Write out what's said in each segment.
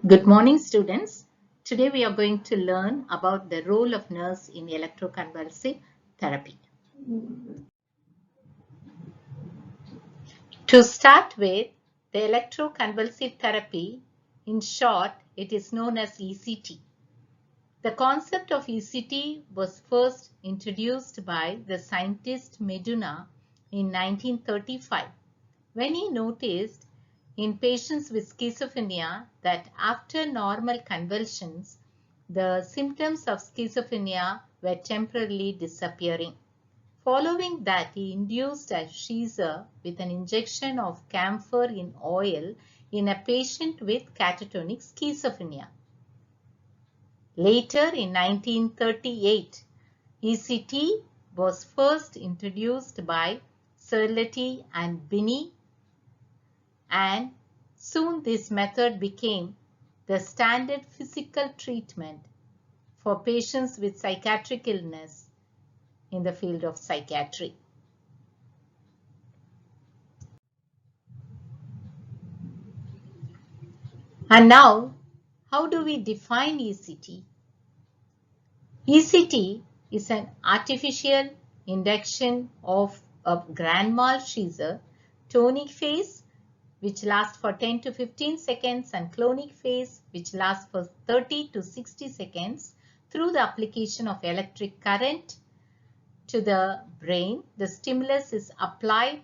Good morning, students. Today we are going to learn about the role of nerves in electroconvulsive therapy. To start with, the electroconvulsive therapy, in short, it is known as ECT. The concept of ECT was first introduced by the scientist Meduna in 1935 when he noticed in patients with schizophrenia that after normal convulsions, the symptoms of schizophrenia were temporarily disappearing. Following that, he induced a seizure with an injection of camphor in oil in a patient with catatonic schizophrenia. Later, in 1938, ECT was first introduced by Serletti and Binney, and soon this method became the standard physical treatment for patients with psychiatric illness in the field of psychiatry. And now, how do we define ECT? ECT is an artificial induction of a grand mal seizure, tonic phase which lasts for 10 to 15 seconds and clonic phase which lasts for 30 to 60 seconds through the application of electric current to the brain. The stimulus is applied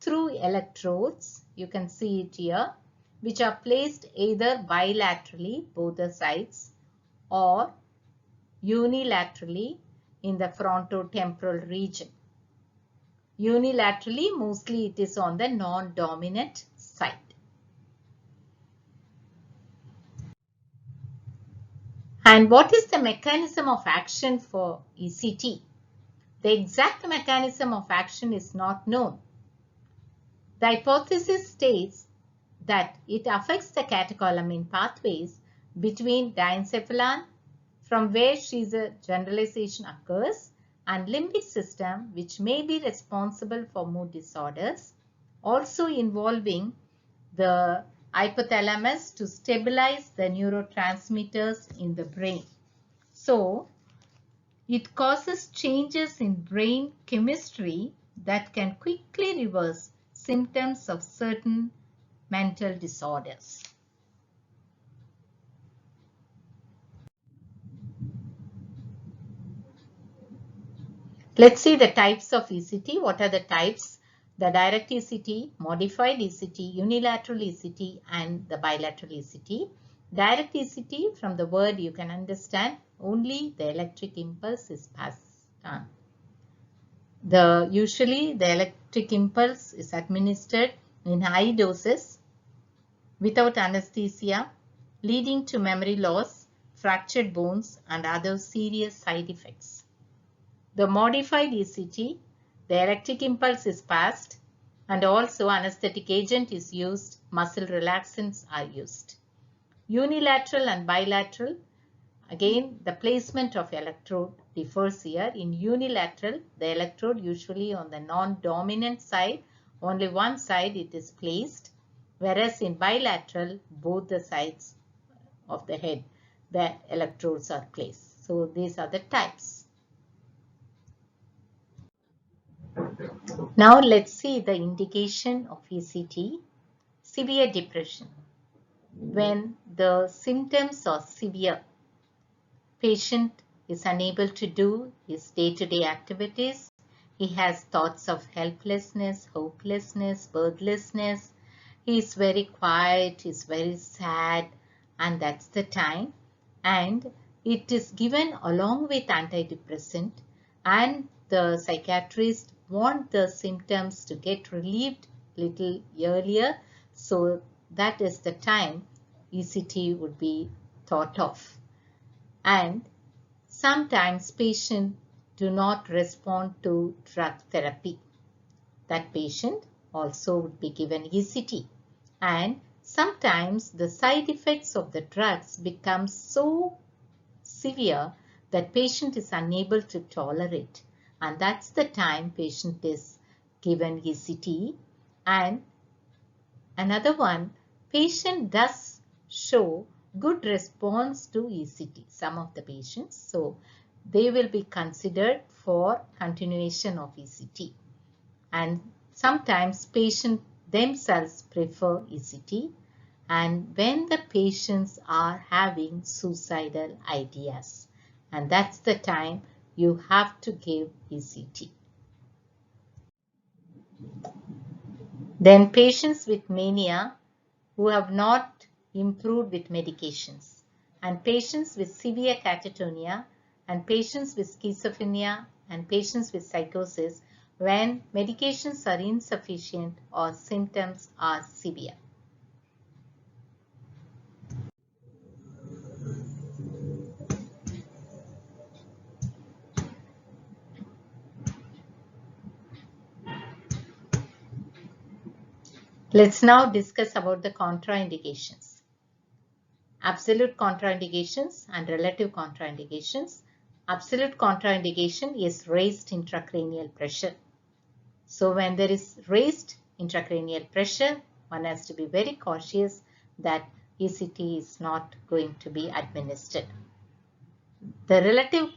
through electrodes, you can see it here, which are placed either bilaterally, both the sides, or unilaterally in the frontotemporal region. Unilaterally, mostly it is on the non-dominant side. And what is the mechanism of action for ECT? The exact mechanism of action is not known. The hypothesis states that it affects the catecholamine pathways between diencephalon, from where seizure generalization occurs, and limbic system, which may be responsible for mood disorders, also involving the hypothalamus to stabilize the neurotransmitters in the brain. So, it causes changes in brain chemistry that can quickly reverse symptoms of certain mental disorders. Let's see the types of ECT. What are the types? The direct ECT, modified ECT, unilateral ECT, and the bilateral ECT. Direct ECT, from the word you can understand, only the electric impulse is passed on. Usually the electric impulse is administered in high doses without anesthesia, leading to memory loss, fractured bones, and other serious side effects. The modified ECT, the electric impulse is passed, and also anesthetic agent is used, muscle relaxants are used. Unilateral and bilateral, again the placement of electrode differs here. In unilateral, the electrode usually on the non-dominant side, only one side it is placed, whereas in bilateral, both the sides of the head, the electrodes are placed. So these are the types. Now let's see the indication of ECT. Severe depression. When the symptoms are severe, patient is unable to do his day-to-day activities. He has thoughts of helplessness, hopelessness, worthlessness. He is very quiet, he is very sad, and that's the time. And it is given along with antidepressant, and the psychiatrist want the symptoms to get relieved little earlier. So that is the time ECT would be thought of. And sometimes patients do not respond to drug therapy. That patient also would be given ECT. And sometimes the side effects of the drugs become so severe that patient is unable to tolerate. And that's the time patient is given ECT. And another one, patient does show good response to ECT, some of the patients. So they will be considered for continuation of ECT. And sometimes patients themselves prefer ECT, and when the patients are having suicidal ideas, and that's the time you have to give ECT. Then patients with mania who have not improved with medications, and patients with severe catatonia, and patients with schizophrenia, and patients with psychosis when medications are insufficient or symptoms are severe. Let's now discuss about the contraindications. Absolute contraindications and relative contraindications. Absolute contraindication is raised intracranial pressure. So when there is raised intracranial pressure, one has to be very cautious that ECT is not going to be administered. The relative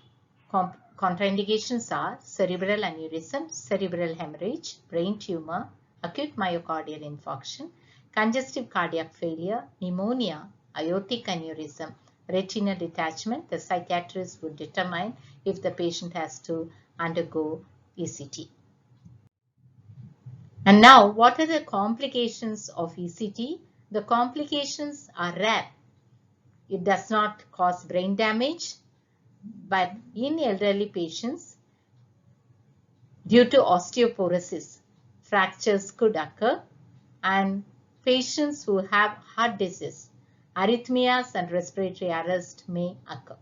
contraindications are cerebral aneurysm, cerebral hemorrhage, brain tumor, acute myocardial infarction, congestive cardiac failure, pneumonia, aortic aneurysm, retinal detachment. The psychiatrist would determine if the patient has to undergo ECT. And now, what are the complications of ECT? The complications are rare. It does not cause brain damage, but in elderly patients, due to osteoporosis, fractures could occur, and patients who have heart disease, arrhythmias and respiratory arrest may occur.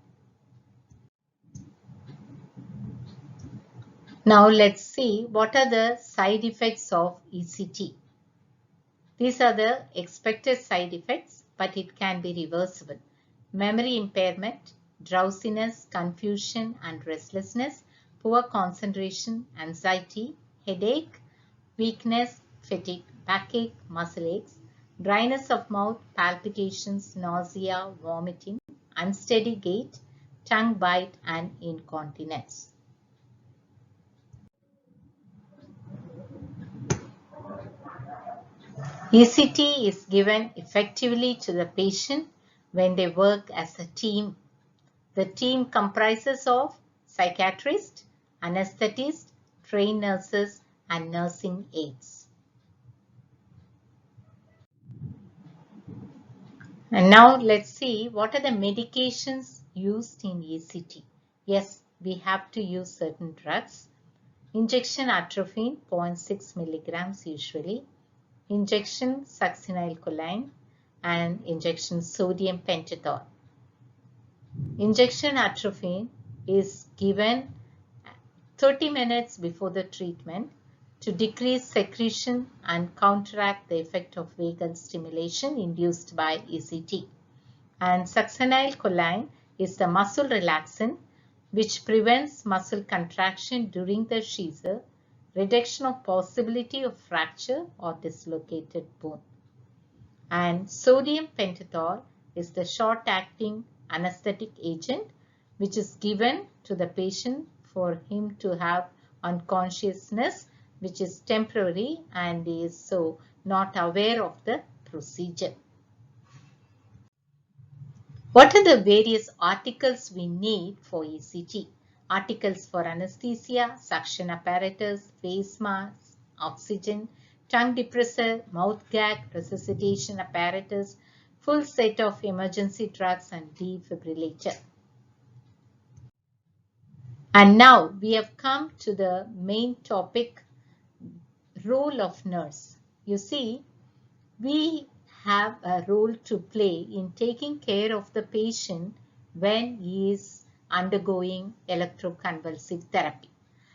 Now let's see what are the side effects of ECT. These are the expected side effects, but it can be reversible. Memory impairment, drowsiness, confusion and restlessness, poor concentration, anxiety, headache, weakness, fatigue, backache, muscle aches, dryness of mouth, palpitations, nausea, vomiting, unsteady gait, tongue bite and incontinence. ECT is given effectively to the patient when they work as a team. The team comprises of psychiatrist, anesthetist, trained nurses, and nursing aides. And now let's see what are the medications used in ECT. Yes, we have to use certain drugs. Injection atropine 0.6 milligrams usually. Injection succinylcholine and injection sodium pentothal. Injection atropine is given 30 minutes before the treatment to decrease secretion and counteract the effect of vagal stimulation induced by ECT. And succinylcholine is the muscle relaxant which prevents muscle contraction during the seizure, reduction of possibility of fracture or dislocated bone. And sodium pentothal is the short-acting anesthetic agent which is given to the patient for him to have unconsciousness which is temporary and is so not aware of the procedure. What are the various articles we need for ECT? Articles for anesthesia, suction apparatus, face mask, oxygen, tongue depressor, mouth gag, resuscitation apparatus, full set of emergency drugs and defibrillator. And now we have come to the main topic, role of nurse. You see, we have a role to play in taking care of the patient when he is undergoing electroconvulsive therapy.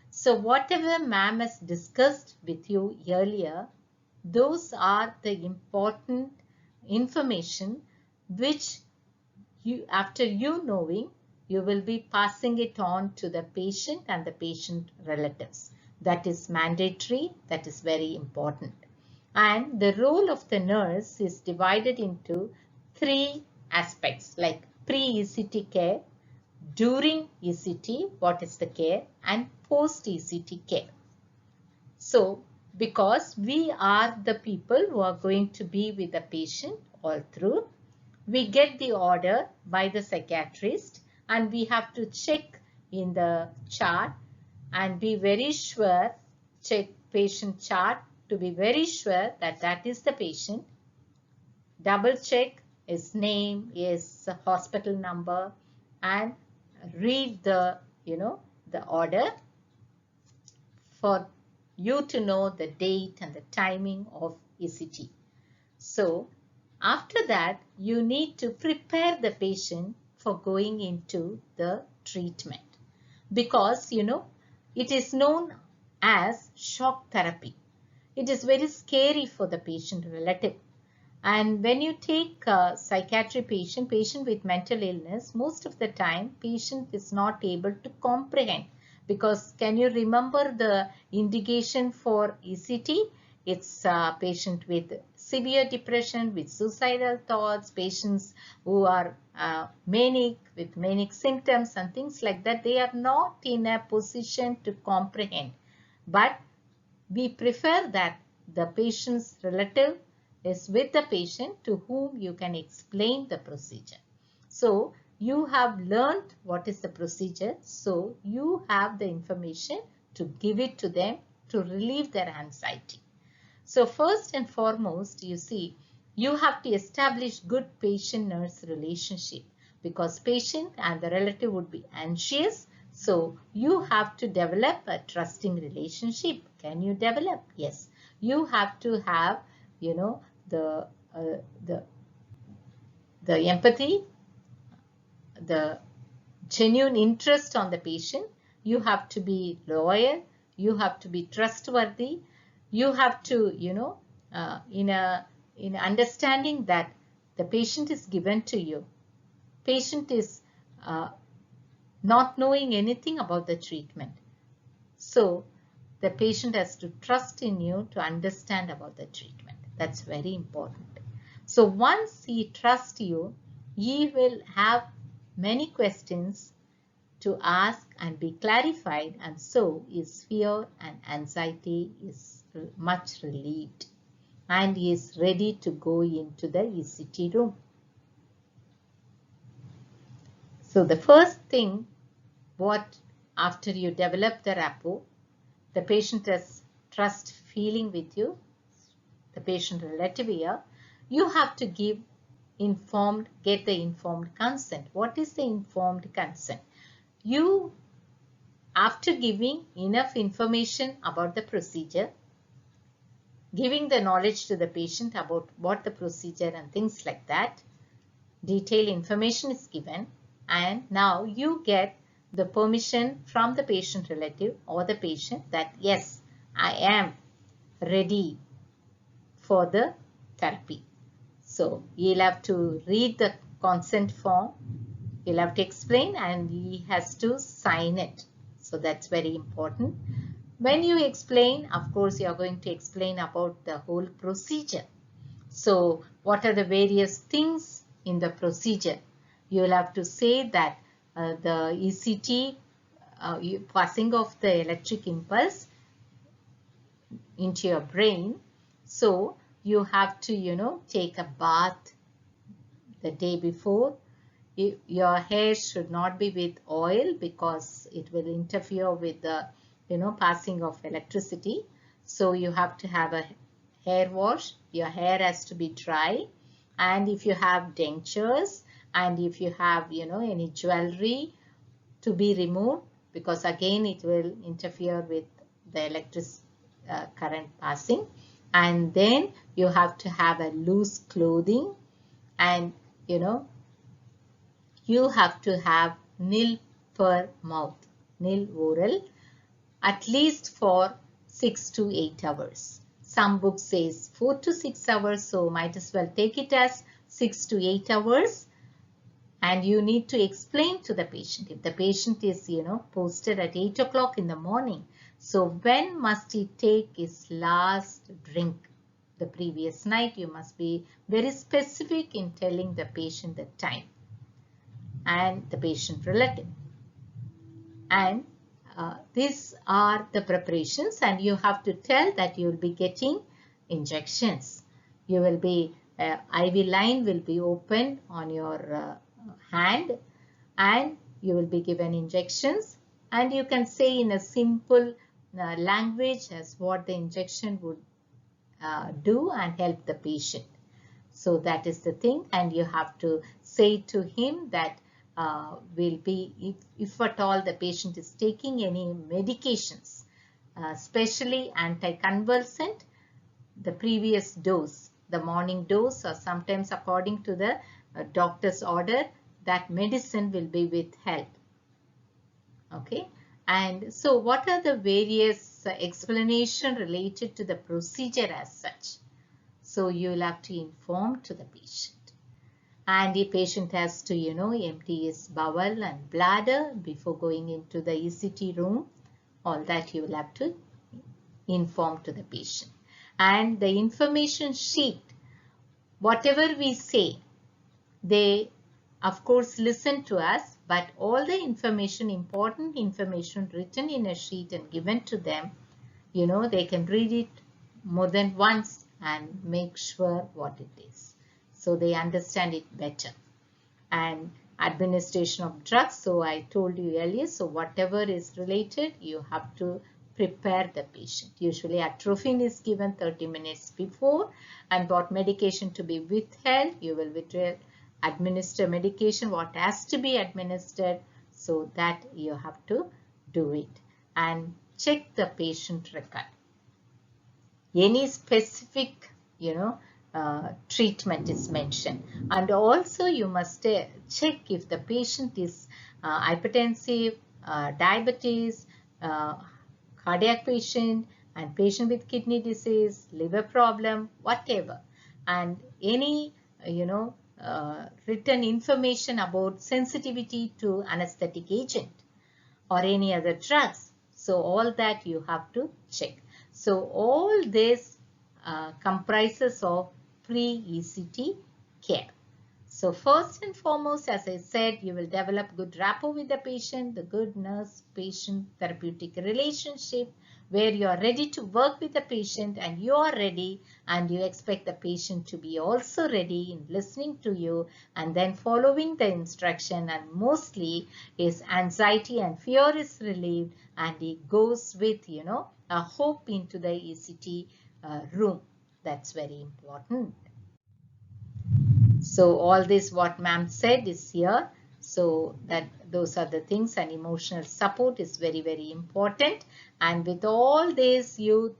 So whatever ma'am has discussed with you earlier, those are the important information which after you knowing, you will be passing it on to the patient and the patient relatives. That is mandatory, that is very important. And the role of the nurse is divided into three aspects like pre-ECT care, during ECT, what is the care, and post-ECT care. So, because we are the people who are going to be with the patient all through, we get the order by the psychiatrist and we have to check in the chart and be very sure, check patient chart to be very sure that that is the patient. Double check his name, his hospital number, and read the, the order for you to know the date and the timing of ECT. So after that, you need to prepare the patient for going into the treatment because, it is known as shock therapy. It is very scary for the patient relative. And when you take a psychiatry patient with mental illness, most of the time patient is not able to comprehend because can you remember the indication for ECT? It's a patient with severe depression, with suicidal thoughts, patients who are manic, with manic symptoms and things like that. They are not in a position to comprehend. But we prefer that the patient's relative is with the patient to whom you can explain the procedure. So you have learned what is the procedure. So you have the information to give it to them to relieve their anxiety. So first and foremost, you see, you have to establish good patient-nurse relationship because patient and the relative would be anxious. So you have to develop a trusting relationship. Can you develop? Yes. You have to have, the empathy, the genuine interest on the patient. You have to be loyal. You have to be trustworthy. You have to, in understanding that the patient is given to you. Patient is not knowing anything about the treatment. So the patient has to trust in you to understand about the treatment. That's very important. So once he trusts you, he will have many questions to ask and be clarified, and so his fear and anxiety is much relieved and he is ready to go into the ECT room. So the first thing, after you develop the rapport, the patient has trust feeling with you, the patient relative here, you have to get the informed consent. What is the informed consent? You, after giving enough information about the procedure, giving the knowledge to the patient about what the procedure and things like that, detailed information is given, and now you get the permission from the patient relative or the patient that yes, I am ready for the therapy. So you'll have to read the consent form, you'll have to explain, and he has to sign it. So that's very important. When you explain, of course, you're going to explain about the whole procedure. So what are the various things in the procedure? You'll have to say that the ECT, passing of the electric impulse into your brain. So you have to, take a bath the day before. Your hair should not be with oil because it will interfere with the, passing of electricity. So you have to have a hair wash. Your hair has to be dry. And if you have dentures and if you have, any jewelry to be removed, because again it will interfere with the electric current passing. And then you have to have a loose clothing, and you have to have nil per mouth, nil oral, at least for 6 to 8 hours. Some books says 4 to 6 hours, so might as well take it as 6 to 8 hours. And you need to explain to the patient. If the patient is, posted at 8 o'clock in the morning, so when must he take his last drink? the previous night. You must be very specific in telling the patient the time and the patient relative. And these are the preparations, and you have to tell that you will be getting injections. You will be, IV line will be opened on your hand, and you will be given injections, and you can say in a simple language as what the injection would do and help the patient. So that is the thing, and you have to say to him that will be, if at all the patient is taking any medications, especially anticonvulsant, the previous dose, the morning dose, or sometimes according to the doctor's order, that medicine will be withheld. Okay, and so what are the various explanation related to the procedure as such? So you will have to inform to the patient. And the patient has to, empty his bowel and bladder before going into the ECT room. All that you will have to inform to the patient. And the information sheet, whatever we say, they of course listen to us, but all the information, important information written in a sheet and given to them, they can read it more than once and make sure what it is, so they understand it better. And administration of drugs, so I told you earlier, so whatever is related, you have to prepare the patient. Usually atropine is given 30 minutes before, and what medication to be withheld, you will administer medication, what has to be administered, so that you have to do it. And check the patient record. Any specific, treatment is mentioned. And also you must check if the patient is hypertensive, diabetes, cardiac patient, and patient with kidney disease, liver problem, whatever. And any, written information about sensitivity to anesthetic agent or any other drugs. So all that you have to check. So all this comprises of pre-ECT care. So first and foremost, as I said, you will develop good rapport with the patient, the good nurse-patient therapeutic relationship, where you are ready to work with the patient and you are ready, and you expect the patient to be also ready in listening to you and then following the instruction, and mostly his anxiety and fear is relieved and he goes with, a hope into the ECT room. That's very important. So all this what ma'am said is here. So that those are the things, and emotional support is very, very important. And with all this, you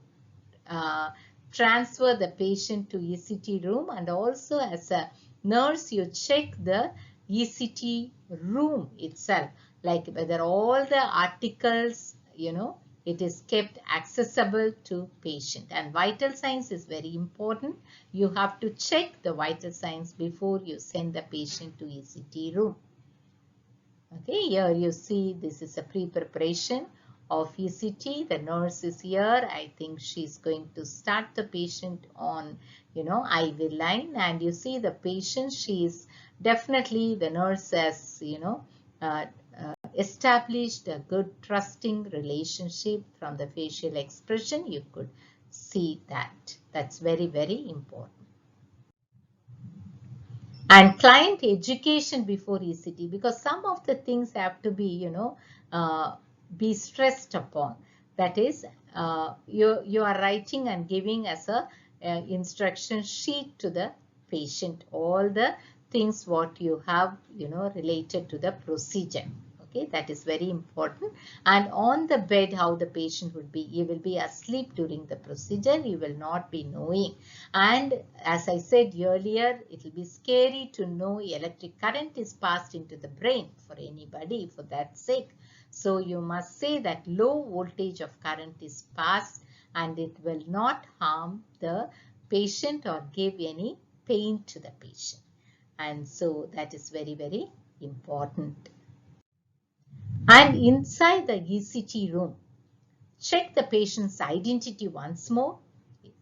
transfer the patient to ECT room, and also as a nurse, you check the ECT room itself, like whether all the articles, it is kept accessible to patient. And vital signs is very important. You have to check the vital signs before you send the patient to ECT room. Okay, here you see this is a pre-preparation of ECT. The nurse is here. I think she's going to start the patient on, IV line, and you see the patient, she is definitely, the nurse has, established a good trusting relationship. From the facial expression you could see that. That's very, very important. And client education before ECT, because some of the things have to be, be stressed upon. That is, you are writing and giving as a instruction sheet to the patient all the things what you have, related to the procedure. Okay, that is very important. And on the bed, how the patient would be, he will be asleep during the procedure, he will not be knowing. And as I said earlier, it will be scary to know electric current is passed into the brain for anybody for that sake. So you must say that low voltage of current is passed and it will not harm the patient or give any pain to the patient. And so that is very, very important. And inside the ECT room, check the patient's identity once more.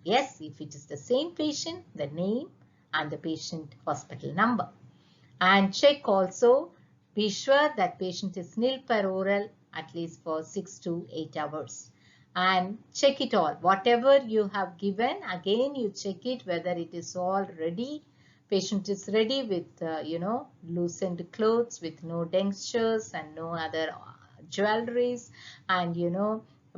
Yes, if it is the same patient, the name and the patient hospital number. And check also, be sure that patient is nil peroral at least for 6 to 8 hours. And check it all. Whatever you have given, again you check it whether it is all ready. Patient is ready with, loosened clothes with no dentures and no other jewelries. And,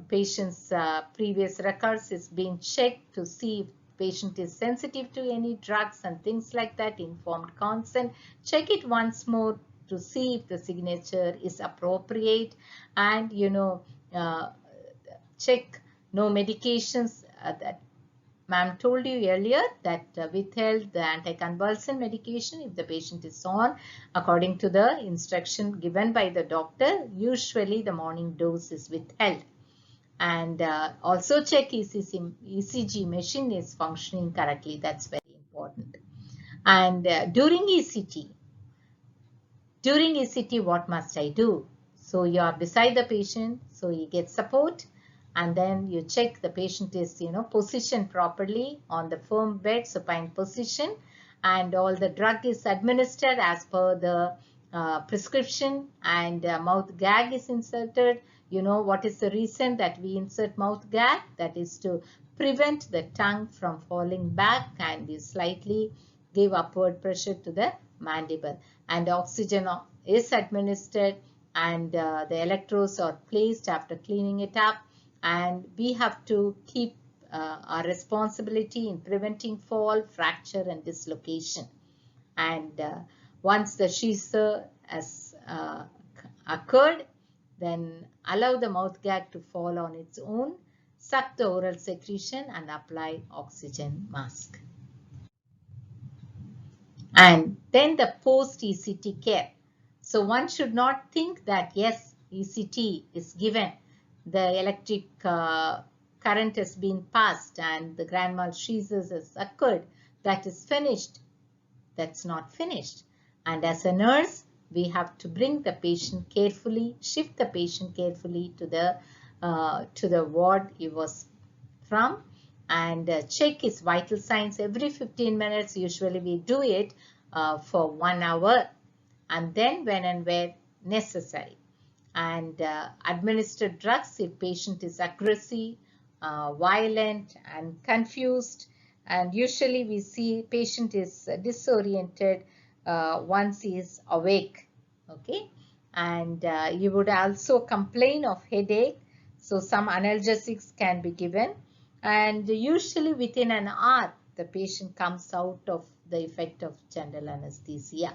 patient's previous records is being checked to see if patient is sensitive to any drugs and things like that, informed consent. Check it once more to see if the signature is appropriate, and uh, check no medications that ma'am told you earlier, that withheld the anticonvulsant medication if the patient is on according to the instruction given by the doctor. Usually the morning dose is withheld. And also check ECG machine is functioning correctly. That's very important. And during ECT, what must I do? So you are beside the patient, so you get support, and then you check the patient is, positioned properly on the firm bed, supine position, and all the drug is administered as per the prescription, and mouth gag is inserted. You know what is the reason that we insert mouth gag? That is to prevent the tongue from falling back, and you slightly give upward pressure to the mandible, and oxygen is administered, and the electrodes are placed after cleaning it up. And we have to keep our responsibility in preventing fall, fracture, and dislocation. And once the seizure has occurred, then allow the mouth gag to fall on its own, suck the oral secretion, and apply oxygen mask. And then the post-ECT care. So one should not think that yes, ECT is given, the electric current has been passed and the grand mal seizures has occurred, that is finished. That's not finished. And as a nurse, we have to bring the patient carefully, shift the patient carefully to the ward he was from, and check his vital signs every 15 minutes. Usually we do it for 1 hour, and then when and where necessary. And administer drugs if patient is aggressive, violent, and confused. And usually we see patient is disoriented once he is awake. Okay, and you would also complain of headache, so some analgesics can be given, and usually within an hour the patient comes out of the effect of general anesthesia.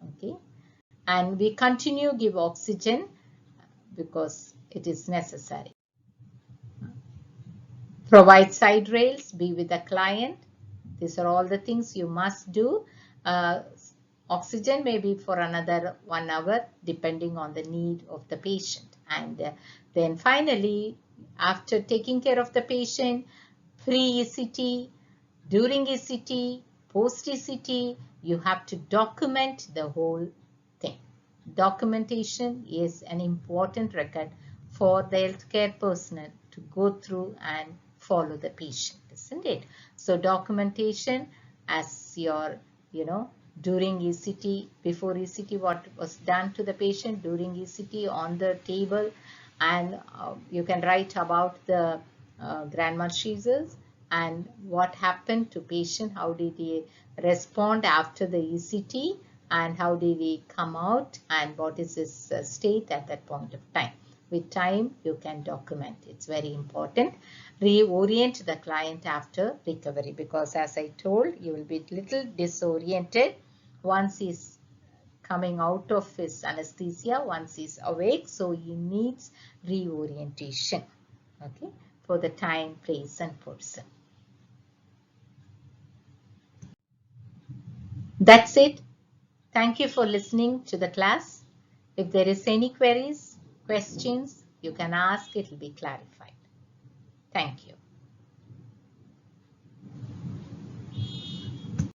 Okay, and we continue give oxygen because it is necessary. Provide side rails, be with the client. These are all the things you must do. Oxygen may be for another 1 hour depending on the need of the patient. And then finally, after taking care of the patient, pre-ECT, during ECT, post-ECT, you have to document the whole thing. Documentation is an important record for the healthcare personnel to go through and follow the patient, isn't it? So documentation as your, during ECT, before ECT, what was done to the patient, during ECT on the table, and you can write about the grand mal seizures and what happened to patient, how did he respond after the ECT, and how did he come out, and what is his state at that point of time. With time, you can document. It's very important. Reorient the client after recovery, because as I told, you will be little disoriented once he's coming out of his anesthesia, once he's awake. So he needs reorientation, okay, for the time, place, and person. That's it. Thank you for listening to the class. If there is any queries, questions, you can ask. It will be clarified. Thank you.